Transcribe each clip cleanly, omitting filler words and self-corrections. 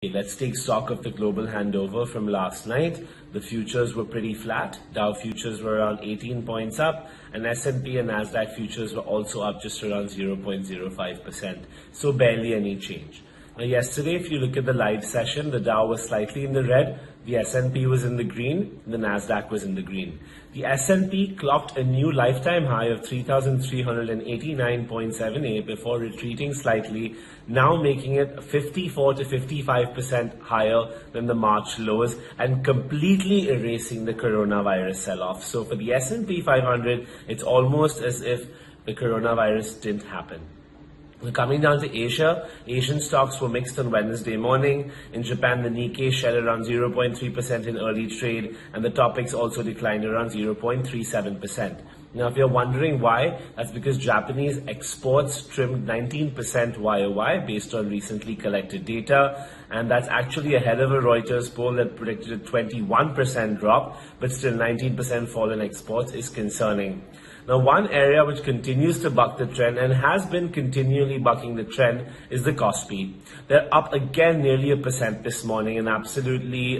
Okay, let's take stock of the global handover from last night. The futures were pretty flat. Dow futures were around 18 points up, and S&P and Nasdaq futures were also up just around 0.05%. So barely any change. Now, yesterday, if you look at the live session, the Dow was slightly in the red, the S&P was in the green, and the Nasdaq was in the green. The S&P clocked a new lifetime high of 3,389.78 before retreating slightly, now making it 54 to 55% higher than the March lows and completely erasing the coronavirus sell-off. So for the S&P 500, it's almost as if the coronavirus didn't happen. Coming down to Asia, Asian stocks were mixed on Wednesday morning. In Japan, the Nikkei shed around 0.3% in early trade, and the Topix also declined around 0.37%. Now, if you're wondering why, that's because Japanese exports trimmed 19% YOY based on recently collected data, and that's actually ahead of a Reuters poll that predicted a 21% drop, but still 19% fall in exports is concerning. Now, one area which continues to buck the trend and has been continually bucking the trend is the Kospi. They're up again nearly 1% this morning, an absolutely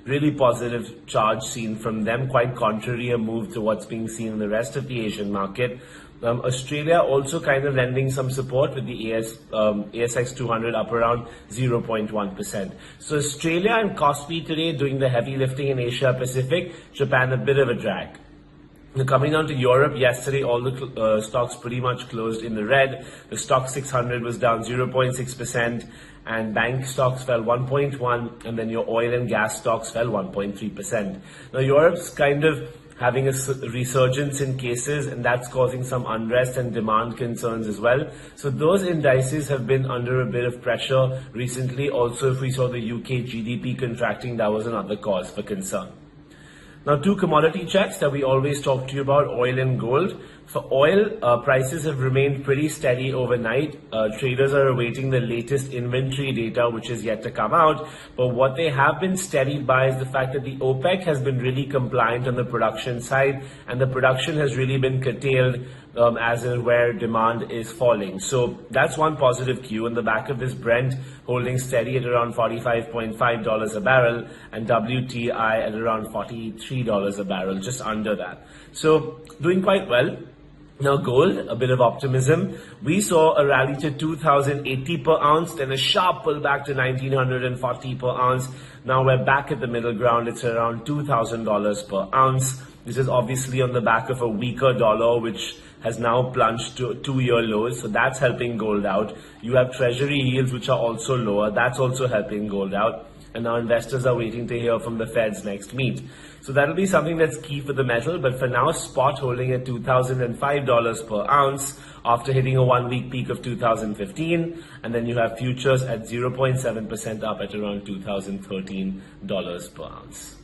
really positive charge seen from them, quite contrary a move to what's being seen in the rest of the Asian market. Australia also kind of lending some support with the ASX 200 up around 0.1%. So Australia and Kospi today doing the heavy lifting in Asia Pacific, Japan a bit of a drag. Coming down to Europe, yesterday all the stocks pretty much closed in the red. The stock 600 was down 0.6%, and bank stocks fell 1.1%, and then your oil and gas stocks fell 1.3%. Now Europe's kind of having a resurgence in cases, and that's causing some unrest and demand concerns as well. So those indices have been under a bit of pressure recently. Also, if we saw the UK GDP contracting, that was another cause for concern. Now, two commodity checks that we always talk to you about, oil and gold. For oil, prices have remained pretty steady overnight. Traders are awaiting the latest inventory data, which is yet to come out. But what they have been steadied by is the fact that the OPEC has been really compliant on the production side, and the production has really been curtailed as in where demand is falling. So that's one positive cue. On the back of this, Brent holding steady at around $45.5 a barrel, and WTI at around $43 a barrel, just under that. So doing quite well. Now gold, a bit of optimism. We saw a rally to 2,080 per ounce, then a sharp pullback to 1,940 per ounce. Now we're back at the middle ground. It's around $2,000 per ounce. This is obviously on the back of a weaker dollar, which has now plunged to two-year lows. So that's helping gold out. You have treasury yields, which are also lower. That's also helping gold out. And now investors are waiting to hear from the Fed's next meet. So that'll be something that's key for the metal. But for now, spot holding at $2,005 per ounce after hitting a one-week peak of 2015. And then you have futures at 0.7% up at around $2,013 per ounce.